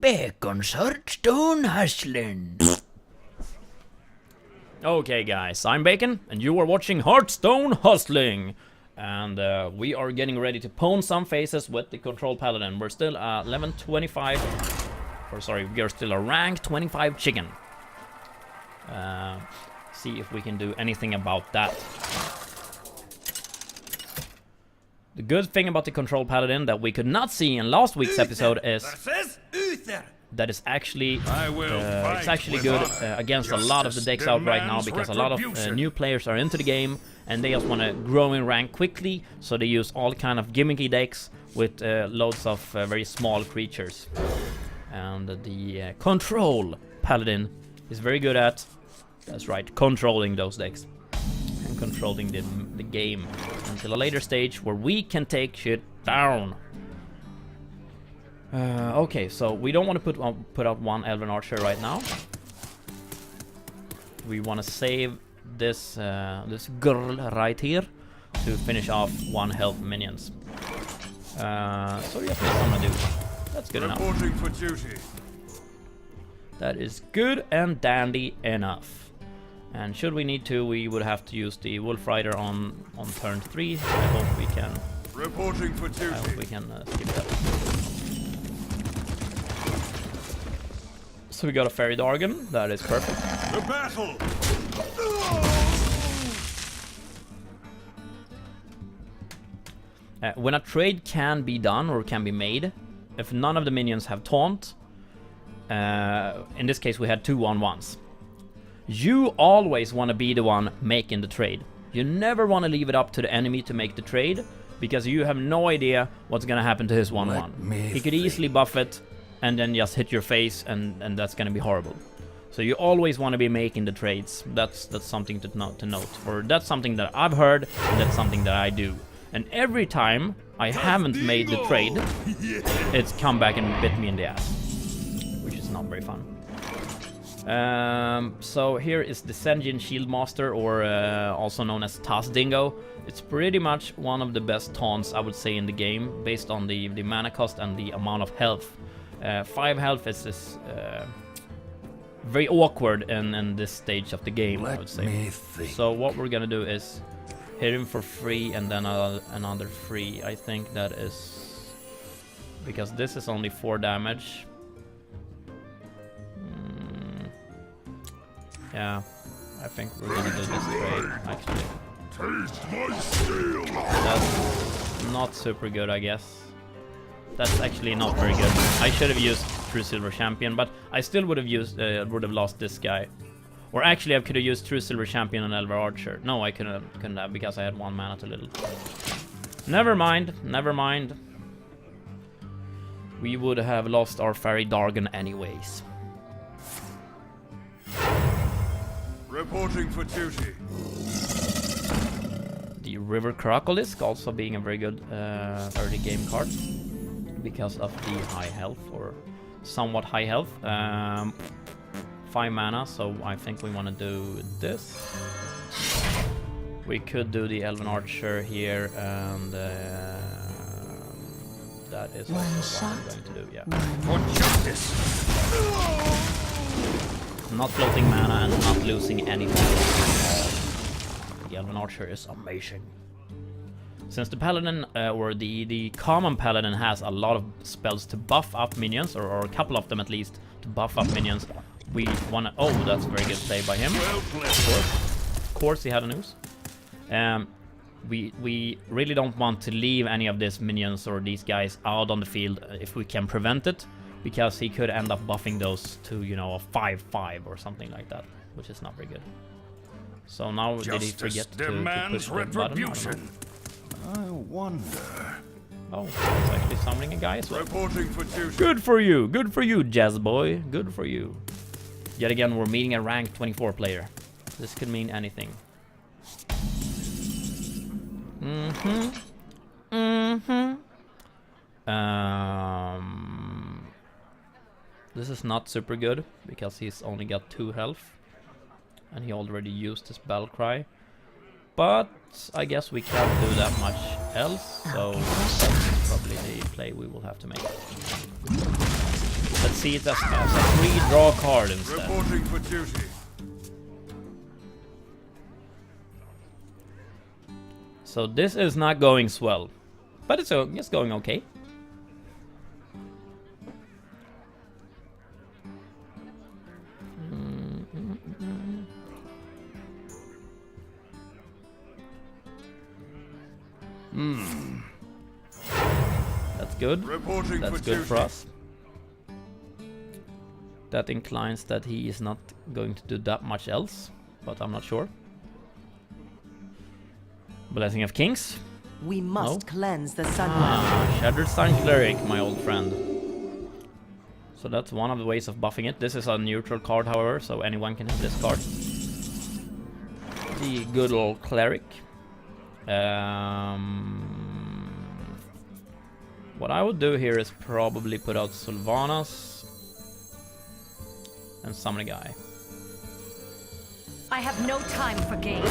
Becon's Hearthstone Hustling. Okay guys, I'm Bacon, and you are watching Hearthstone Hustling. And we are getting ready to pwn some faces with the Control Paladin. We're still level 25, or sorry, we are still a rank 25 chicken. See if we can do anything about that. The good thing about the Control Paladin that we could not see in last week's episode is that it's actually good against a lot of the decks out right now, because a lot of new players are into the game and they just want to grow in rank quickly, so they use all kind of gimmicky decks with loads of very small creatures. And the Control Paladin is very good at, that's right, controlling those decks and controlling the game until a later stage where we can take shit down. Okay, so we don't want to put out one Elven Archer right now. We want to save this this girl right here to finish off 1 health minions. So yeah, I'm gonna do. That's good enough. For duty. That is good and dandy enough. And should we need to, we would have to use the Wolf Rider on turn 3. I hope we can. Reporting for duty. I hope we can skip that. So we got a Fairy Dargon, that is perfect. The battle! When a trade can be done or can be made, if none of the minions have taunt, in this case we had 2 1/1s. You always want to be the one making the trade. You never want to leave it up to the enemy to make the trade, because you have no idea what's gonna happen to his 1/1. He could easily buff it and then just hit your face, and that's gonna be horrible. So you always want to be making the trades. That's something to note, or that's something that I've heard, and that's something that I do. And every time I haven't made the trade, it's come back and bit me in the ass, which is not very fun. So here is the Senjin Shieldmaster, or also known as Taz Dingo. It's pretty much one of the best taunts, I would say, in the game, based on the mana cost and the amount of health. 5 health is very awkward in this stage of the game, I would say. So what we're gonna do is hit him for free, and then another free. I think that is because this is only 4 damage. Yeah, I think we're gonna do this trade, actually. That's not super good, I guess. That's actually not very good. I should have used True Silver Champion, but I still would have lost this guy. Or actually, I could have used True Silver Champion and Elven Archer. No, I couldn't have, because I had 1 mana too little. Never mind, never mind. We would have lost our Fairy Dargon anyways. Reporting for duty. The River Crocolisk also being a very good early game card, because of the high health, or somewhat high health. 5 mana, so I think we want to do this. We could do the Elven Archer here, and that is also what I'm going to do, yeah. For justice! Not floating mana and not losing any mana. The Elven Archer is amazing. Since the Paladin, or the common Paladin, has a lot of spells to buff up minions, or a couple of them at least, to buff up minions, we wanna... Oh, that's a very good play by him. Of course he had a noose. We really don't want to leave any of these minions or these guys out on the field if we can prevent it, because he could end up buffing those to, you know, a 5/5 or something like that, which is not very good. So now did he forget to push the button? I wonder. Oh, it's actually summoning a guy as well. Reporting for duty. Good for you, Jazz Boy. Good for you. Yet again, we're meeting a rank 24 player. This could mean anything. This is not super good, because he's only got 2 health, and he already used his battle cry. But I guess we can't do that much else, so that's probably the play we will have to make. Let's see it as a free draw card instead. Reporting for duty. So this is not going swell, but it's going okay. That's good. Reporting That's for good duty. for us. That inclines that he is not going to do that much else, but I'm not sure. Blessing of Kings. We must cleanse the sun. Shattered Sun Cleric, my old friend. So that's one of the ways of buffing it. This is a neutral card, however, so anyone can hit this card. The good old Cleric. What I would do here is probably put out Sylvanas and summon a guy. I have no time for games.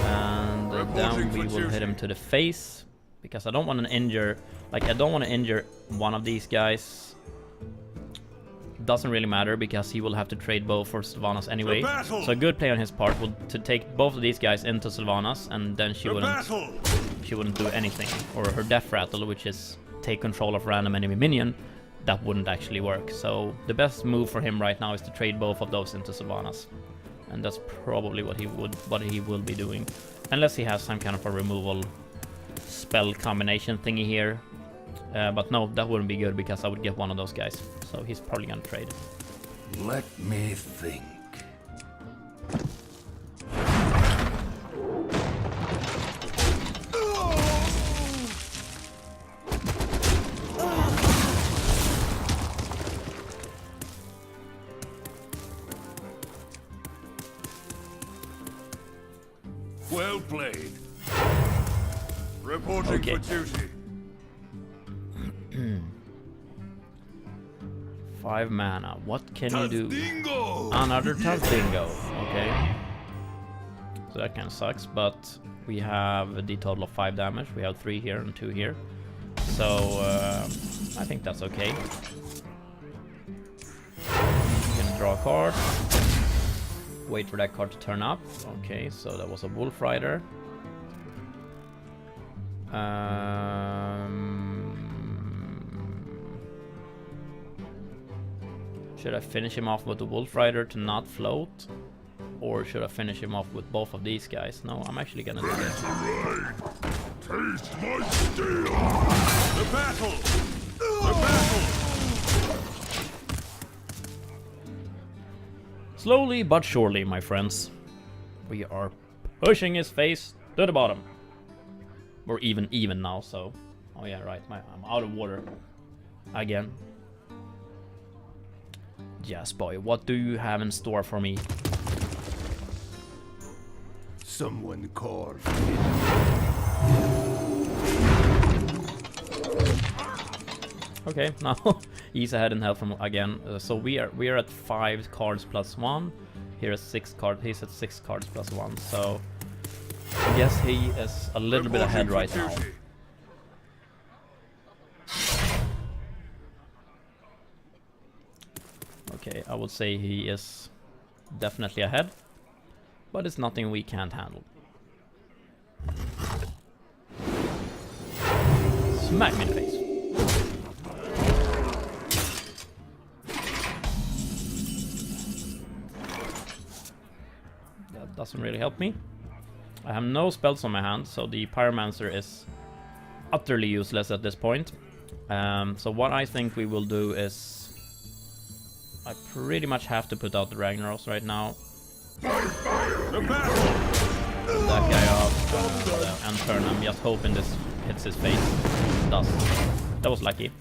And then we will hit him to the face, because I don't want to injure, like I don't want to injure one of these guys. Doesn't really matter because he will have to trade both for Sylvanas anyway. So a good play on his part would to take both of these guys into Sylvanas, and then she wouldn't do anything. Or her Death Rattle, which is take control of random enemy minion, that wouldn't actually work. So the best move for him right now is to trade both of those into Sylvanas. And that's probably what he will be doing. Unless he has some kind of a removal spell combination thingy here. But no, that wouldn't be good because I would get one of those guys. So he's probably gonna trade. Let me think. Well played. Reporting Okay. for duty. 5 mana. What can you do? Dingo! Another Dingo. Okay. So that kind of sucks, but we have the total of 5 damage. We have 3 here and 2 here. So I think that's okay. You can draw a card. Wait for that card to turn up. Okay, so that was a Wolf Rider. Should I finish him off with the Wolf Rider to not float? Or should I finish him off with both of these guys? No, I'm actually gonna do this. Taste my steel! The battle! The battle! Slowly but surely, my friends. We are pushing his face to the bottom. We're even now, so... Oh yeah, right, I'm out of water. Again. Yes, boy, what do you have in store for me? Someone called. Okay, now he's ahead in health from again. So we are at 5 cards plus 1. Here is 6 cards. He's at 6 cards plus 1. So I guess he is a little bit ahead right now. Okay, I would say he is definitely ahead, but it's nothing we can't handle. Smack me in the face. That doesn't really help me. I have no spells on my hand, so the Pyromancer is utterly useless at this point. So what I think we will do is... I pretty much have to put out the Ragnaros right now. That guy off and turn. I'm just hoping this hits his face. It does. That was lucky.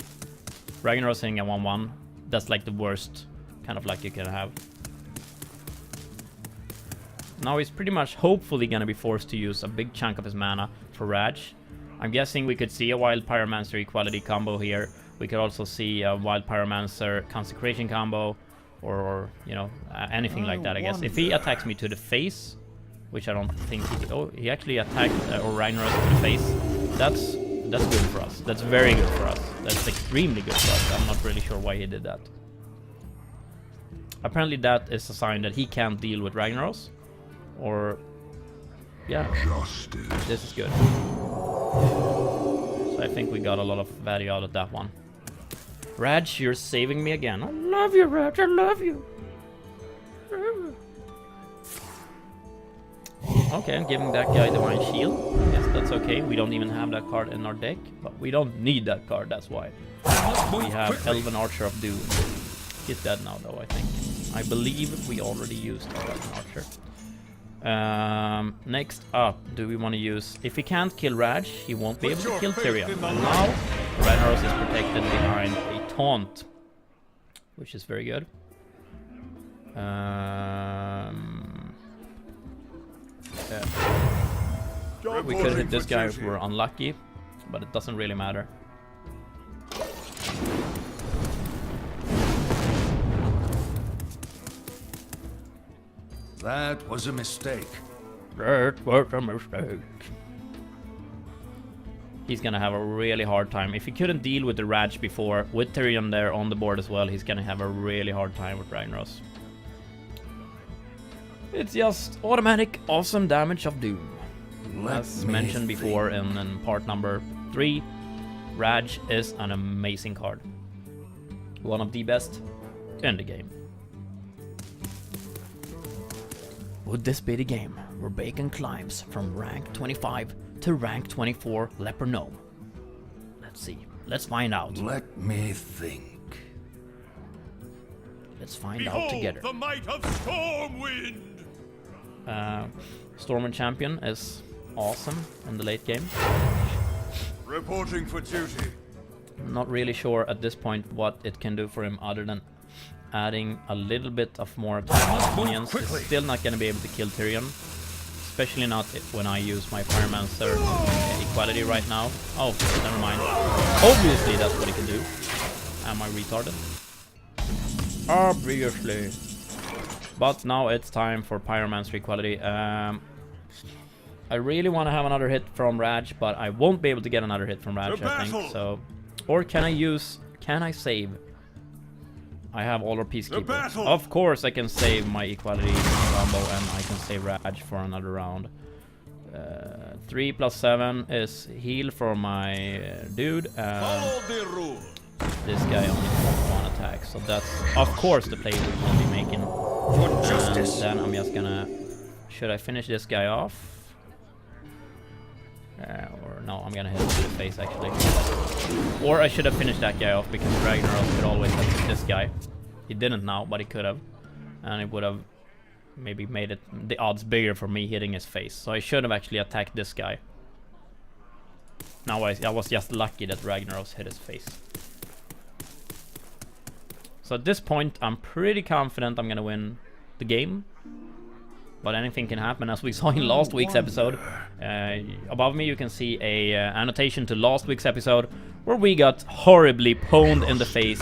Ragnaros hitting a 1/1. That's like the worst kind of luck you can have. Now he's pretty much hopefully gonna be forced to use a big chunk of his mana for Raj. I'm guessing we could see a Wild Pyromancer equality combo here. We could also see a Wild Pyromancer Consecration combo, or you know, anything like that, I guess. If he attacks me to the face, which I don't think he did. Oh, he actually attacked Ragnaros to the face. That's good for us. That's very good for us. That's extremely good for us. I'm not really sure why he did that. Apparently that is a sign that he can't deal with Ragnaros. Or... yeah, Justice. this is good. So I think we got a lot of value out of that one. Raj, you're saving me again. I love you, Raj, I love you. Okay, I'm giving that guy Divine Shield. Yes, that's okay. We don't even have that card in our deck, but we don't need that card, that's why. We have Elven Archer of Doom. He's dead now, though, I think. I believe we already used our Elven Archer. Next up, do we want to use... if he can't kill Raj, he won't be able to kill Tyrion. And now, Ragnaros is protected behind a taunt, which is very good. Yeah. We could hit this guy if we were unlucky, but it doesn't really matter. That was a mistake. That was a mistake. He's gonna have a really hard time. If he couldn't deal with the Raj before, with Tyrion there on the board as well, he's gonna have a really hard time with Ragnaros. It's just automatic awesome damage of Doom. As mentioned before in part number 3, Raj is an amazing card. One of the best in the game. Would this be the game where Bejcon climbs from rank 25 to rank 24 Leper Gnome? Let's see. Let's find out. Let me think. Let's find out together. The might of Stormwind! Stormwind Champion is awesome in the late game. Reporting for duty. I'm not really sure at this point what it can do for him other than adding a little bit of more attack on minions. It's still not going to be able to kill Tyrion. Especially not when I use my Pyromancer equality right now. Oh, never mind. Obviously that's what he can do. Am I retarded? Obviously. But now it's time for Pyromancer equality. I really want to have another hit from Raj, but I won't be able to get another hit from Raj, I think. So, or can I save? I have all our Peacekeeper. Of course I can save my equality combo and I can save Raj for another round. 3 + 7 is heal for my dude. This guy only has 1 attack, so that's of course the play we will be making. And then I'm just gonna... should I finish this guy off? Or no, I'm gonna hit him in the face actually. Or I should have finished that guy off because Ragnaros could always have hit this guy. He didn't now, but he could have. And it would have maybe made it the odds bigger for me hitting his face. So I should have actually attacked this guy. Now I was just lucky that Ragnaros hit his face. So at this point, I'm pretty confident I'm gonna win the game. But anything can happen, as we saw in last week's episode. Above me you can see a annotation to last week's episode, where we got horribly pwned in the face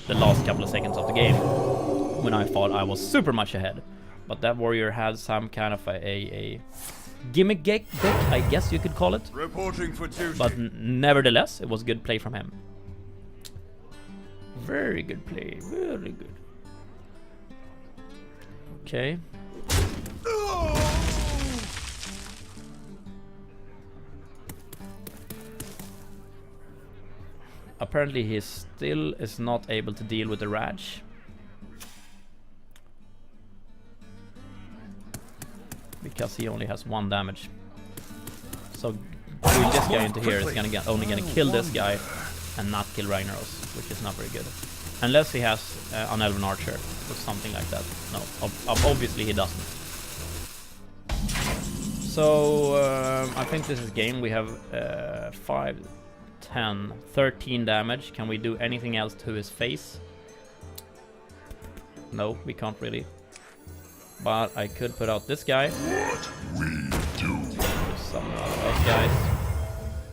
the last couple of seconds of the game, when I thought I was super much ahead. But that warrior had some kind of a gimmick deck, I guess you could call it. Reporting for duty. But nevertheless, it was good play from him. Very good play, very good. Okay. Apparently he still is not able to deal with the Raj. Because he only has 1 damage. So doing this guy into here is only gonna kill this guy and not kill Ragnaros, which is not very good. Unless he has an Elven Archer or something like that. No, obviously he doesn't. So I think this is game. We have 5, 10, 13 damage. Can we do anything else to his face? No, we can't really. But I could put out this guy. What we do. Some of those guys.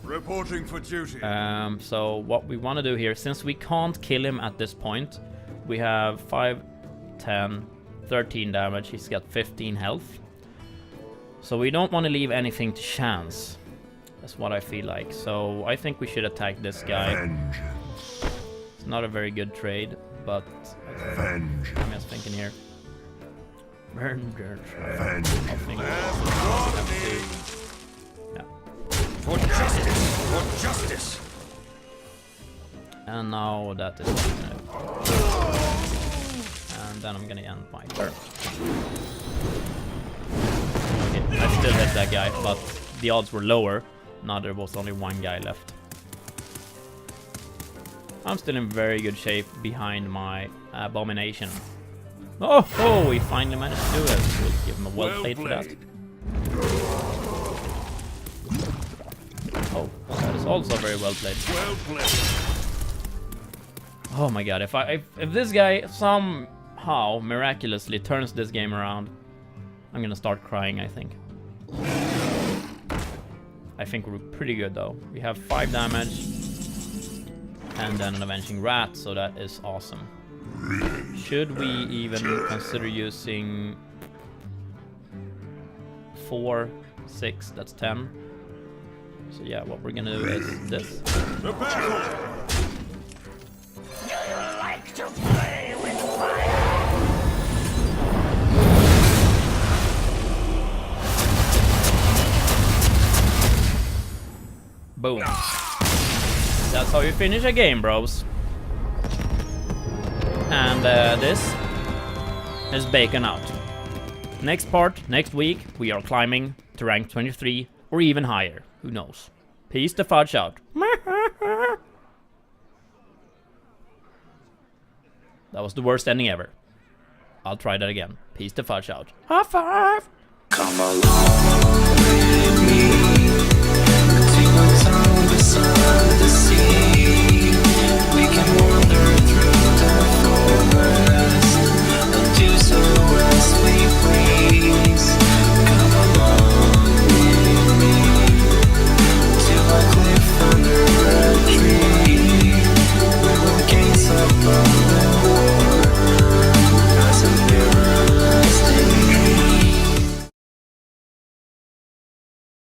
Reporting for duty. So what we want to do here, since we can't kill him at this point, we have 5, 10, 13 damage. He's got 15 health. So we don't want to leave anything to chance. That's what I feel like. So I think we should attack this guy. Vengeance. It's not a very good trade. but I'm just thinking here. Yeah. For justice! For justice! And now that is and then I'm gonna end my turn. Okay, I still hit that guy, but the odds were lower. Now there was only one guy left. I'm still in very good shape behind my abomination. Oh, we finally managed to do it. We'll give him a well played for that. Oh, that is also very well played. Well played. Oh my god, if this guy somehow miraculously turns this game around, I'm gonna start crying, I think. I think we're pretty good though. We have 5 damage and then an Avenging Rat, so that is awesome. Should we even consider using 4, 6, that's 10. So yeah, what we're gonna do is this. The battle! Like to play with fire? Boom. That's how you finish a game, bros. And this is Bejcon out. Next part, next week, we are climbing to rank 23 or even higher. Who knows? Peace the fudge out. That was the worst ending ever. I'll try that again. Peace the fudge out. High five! Come along.